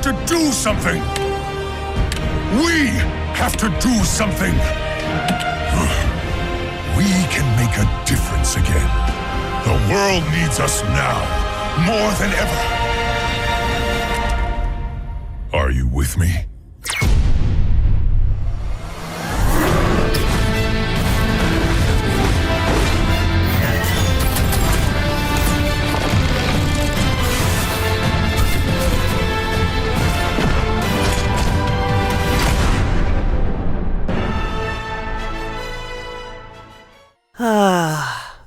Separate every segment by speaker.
Speaker 1: to do something! We have to do something! We can make a difference again. The world needs us now, more than ever. Are you with me?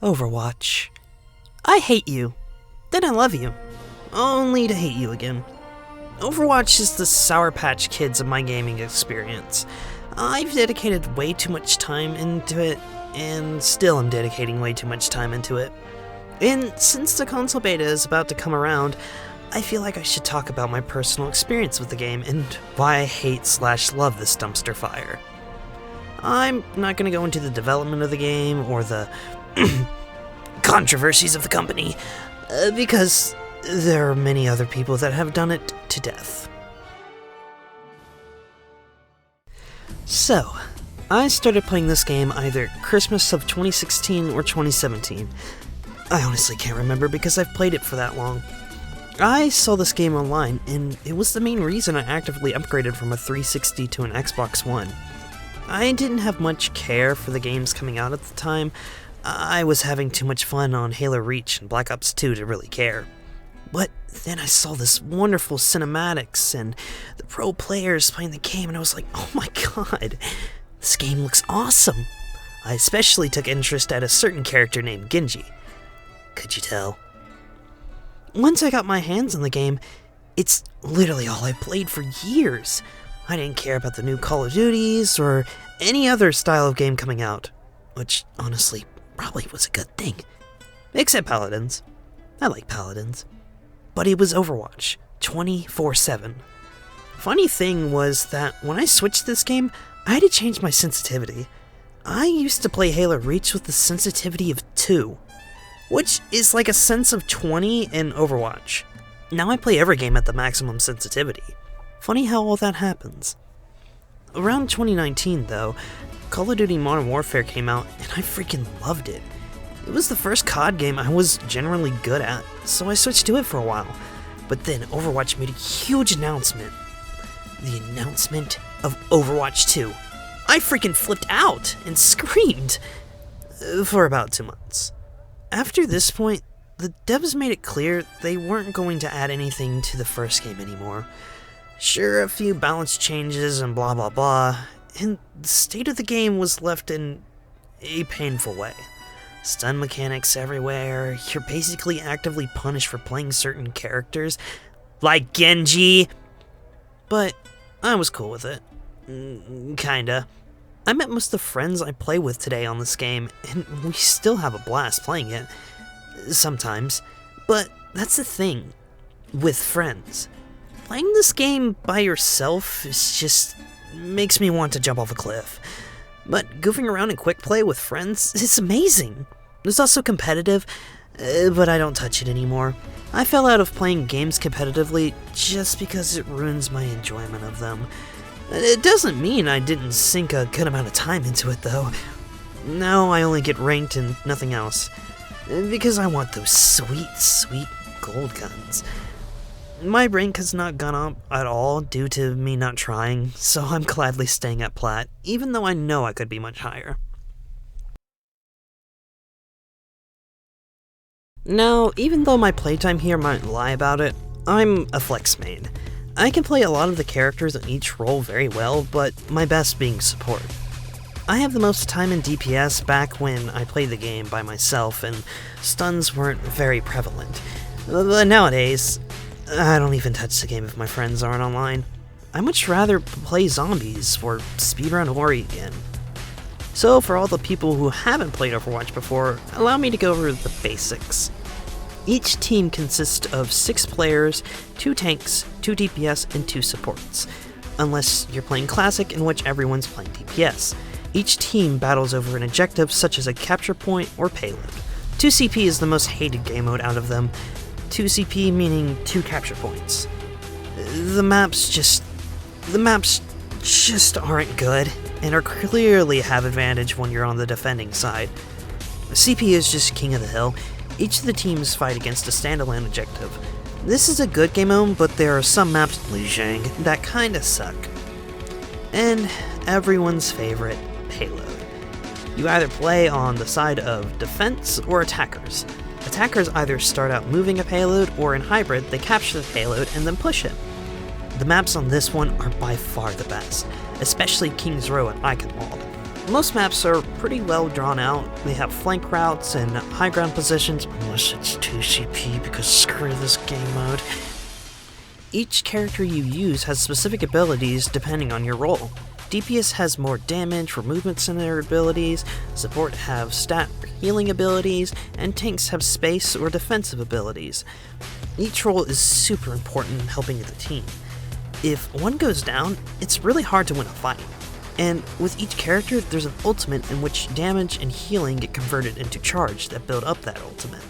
Speaker 2: Overwatch. I hate you. Then I love you. Only to hate you again. Overwatch is the Sour Patch Kids of my gaming experience. I've dedicated way too much time into it, and still am dedicating way too much time into it. And since the console beta is about to come around, I feel like I should talk about my personal experience with the game and why I hate/love this dumpster fire. I'm not going to go into the development of the game or the controversies of the company, because there are many other people that have done it to death. So, I started playing this game either Christmas of 2016 or 2017. I honestly can't remember because I've played it for that long. I saw this game online, and it was the main reason I actively upgraded from a 360 to an Xbox One. I didn't have much care for the games coming out at the time. I was having too much fun on Halo Reach and Black Ops 2 to really care. But then I saw this wonderful cinematics and the pro players playing the game, and I was like, oh my god, this game looks awesome. I especially took interest at a certain character named Genji. Could you tell? Once I got my hands on the game, it's literally all I played for years. I didn't care about the new Call of Duties or any other style of game coming out, which honestly probably was a good thing. Except Paladins. I like Paladins. But it was Overwatch, 24/7. Funny thing was that when I switched this game, I had to change my sensitivity. I used to play Halo Reach with the sensitivity of 2, which is like a sense of 20 in Overwatch. Now I play every game at the maximum sensitivity. Funny how all that happens. Around 2019 though, Call of Duty Modern Warfare came out and I freaking loved it. It was the first COD game I was generally good at, so I switched to it for a while. But then Overwatch made a huge announcement. The announcement of Overwatch 2. I freaking flipped out and screamed for about 2 months. After this point, the devs made it clear they weren't going to add anything to the first game anymore. Sure, a few balance changes and blah blah blah, and the state of the game was left in a painful way. Stun mechanics everywhere, you're basically actively punished for playing certain characters, like Genji. But I was cool with it. Kinda. I met most of the friends I play with today on this game, and we still have a blast playing it. Sometimes. But that's the thing with friends. Playing this game by yourself makes me want to jump off a cliff. But goofing around in quick play with friends is amazing. It's also competitive, but I don't touch it anymore. I fell out of playing games competitively just because it ruins my enjoyment of them. It doesn't mean I didn't sink a good amount of time into it though. Now I only get ranked and nothing else. Because I want those sweet, sweet gold guns. My rank has not gone up at all due to me not trying, so I'm gladly staying at Plat, even though I know I could be much higher. Now, even though my playtime here might lie about it, I'm a flex main. I can play a lot of the characters in each role very well, but my best being support. I have the most time in DPS back when I played the game by myself and stuns weren't very prevalent. But nowadays, I don't even touch the game if my friends aren't online. I'd much rather play zombies or speedrun Ori again. So for all the people who haven't played Overwatch before, allow me to go over the basics. Each team consists of 6 players, 2 tanks, 2 DPS, and 2 supports. Unless you're playing Classic, in which everyone's playing DPS. Each team battles over an objective such as a capture point or payload. 2 CP is the most hated game mode out of them. 2 CP meaning 2 capture points. the maps just aren't good, and are clearly have advantage when you're on the defending side. CP is just king of the hill. Each of the teams fight against a standalone objective. This is a good game mode, but there are some maps, Lijiang, that kinda suck. And everyone's favorite, payload. You either play on the side of defense or attackers. Attackers either start out moving a payload, or in hybrid, they capture the payload and then push it. The maps on this one are by far the best, especially King's Row and Eichenwald. Most maps are pretty well drawn out. They have flank routes and high ground positions, unless it's 2CP, because screw this game mode. Each character you use has specific abilities depending on your role. DPS has more damage for movements in their abilities, support have stat or healing abilities, and tanks have space or defensive abilities. Each role is super important in helping the team. If one goes down, it's really hard to win a fight. And with each character, there's an ultimate in which damage and healing get converted into charge that build up that ultimate.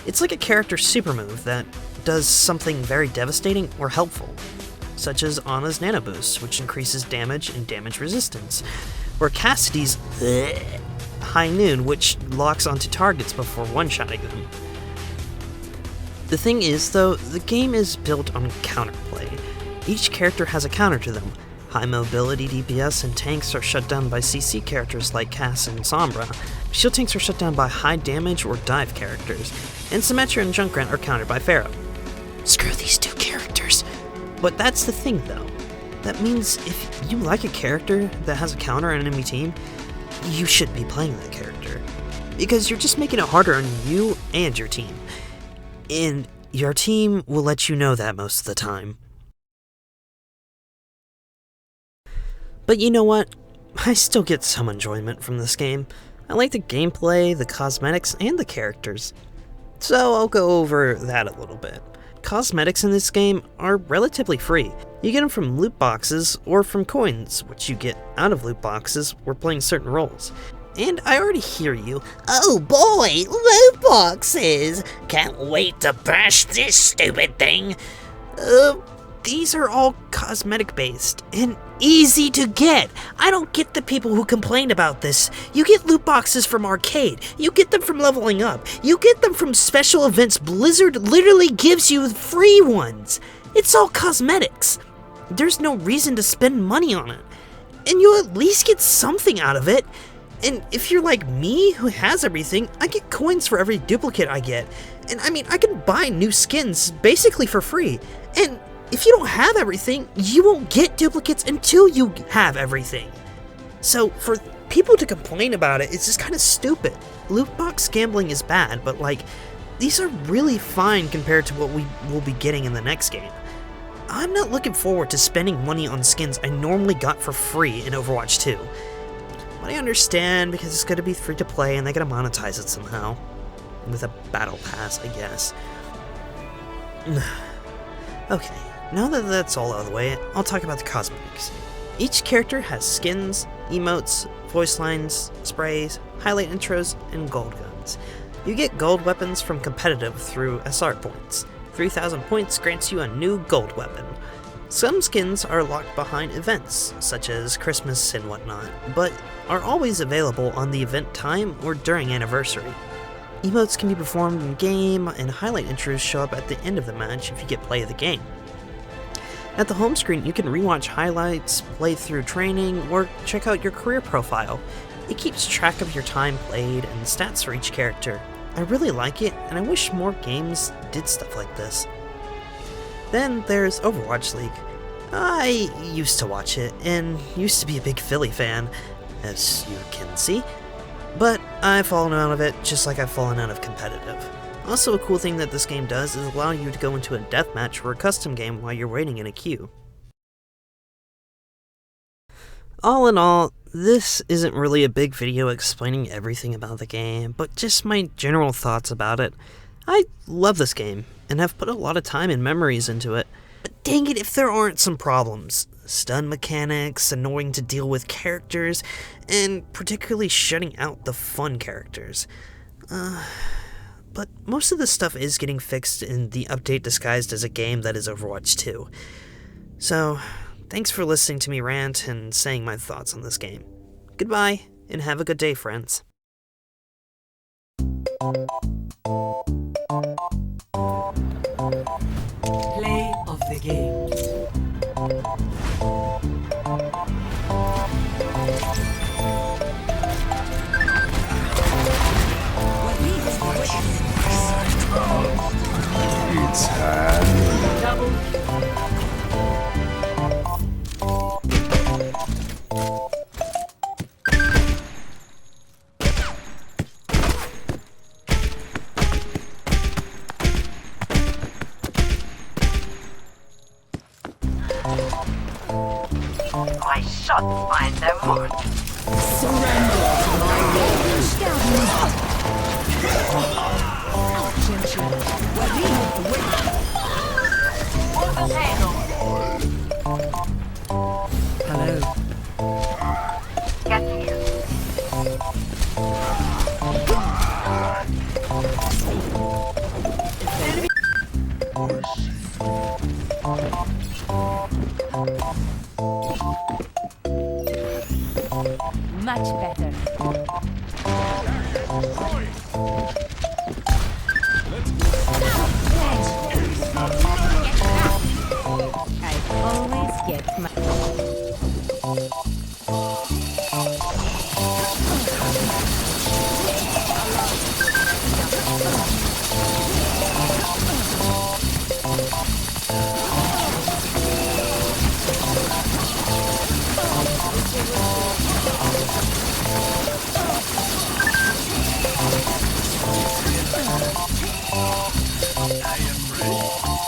Speaker 2: It's like a character's super move that does something very devastating or helpful, such as Ana's Nano Boost, which increases damage and damage resistance, or Cassidy's High Noon, which locks onto targets before one-shotting them. The thing is, though, the game is built on counterplay. Each character has a counter to them. High mobility DPS and tanks are shut down by CC characters like Cass and Sombra. Shield tanks are shut down by high damage or dive characters, and Symmetra and Junkrat are countered by Pharaoh. Screw these two characters! But that's the thing, though. That means if you like a character that has a counter on an enemy team, you should be playing that character. Because you're just making it harder on you and your team. And your team will let you know that most of the time. But you know what? I still get some enjoyment from this game. I like the gameplay, the cosmetics, and the characters. So I'll go over that a little bit. Cosmetics in this game are relatively free. You get them from loot boxes or from coins, which you get out of loot boxes or playing certain roles. And I already hear you.
Speaker 3: Oh boy, loot boxes! Can't wait to bash this stupid thing.
Speaker 2: These are all cosmetic based and easy to get. I don't get the people who complain about this. You get loot boxes from arcade. You get them from leveling up. You get them from special events. Blizzard literally gives you free ones. It's all cosmetics. There's no reason to spend money on it. And you at least get something out of it. And if you're like me, who has everything, I get coins for every duplicate I get. And I mean, I can buy new skins basically for free. And if you don't have everything, you won't get duplicates until you have everything. So for people to complain about it, it's just kind of stupid. Loot box gambling is bad, but like, these are really fine compared to what we will be getting in the next game. I'm not looking forward to spending money on skins I normally got for free in Overwatch 2. But I understand because it's going to be free to play and they're going to monetize it somehow. With a battle pass, I guess. Okay. Now that that's all out of the way, I'll talk about the cosmetics. Each character has skins, emotes, voice lines, sprays, highlight intros, and gold guns. You get gold weapons from competitive through SR points. 3,000 points grants you a new gold weapon. Some skins are locked behind events, such as Christmas and whatnot, but are always available on the event time or during anniversary. Emotes can be performed in-game, and highlight intros show up at the end of the match if you get play of the game. At the home screen, you can rewatch highlights, play through training, or check out your career profile. It keeps track of your time played and stats for each character. I really like it, and I wish more games did stuff like this. Then there's Overwatch League. I used to watch it, and used to be a big Philly fan, as you can see, but I've fallen out of it just like I've fallen out of competitive. Also, a cool thing that this game does is allow you to go into a deathmatch or a custom game while you're waiting in a queue. All in all, this isn't really a big video explaining everything about the game, but just my general thoughts about it. I love this game, and have put a lot of time and memories into it. But dang it if there aren't some problems. Stun mechanics, annoying to deal with characters, and particularly shutting out the fun characters. But most of this stuff is getting fixed in the update disguised as a game that is Overwatch 2. So, thanks for listening to me rant and saying my thoughts on this game. Goodbye, and have a good day, friends.
Speaker 4: Play of the game.
Speaker 1: It's time.
Speaker 4: Double.
Speaker 5: I shall find them all.
Speaker 4: Surrender to my will. Hello.
Speaker 5: Get here.
Speaker 4: Much better. I always get my...
Speaker 1: I am ready.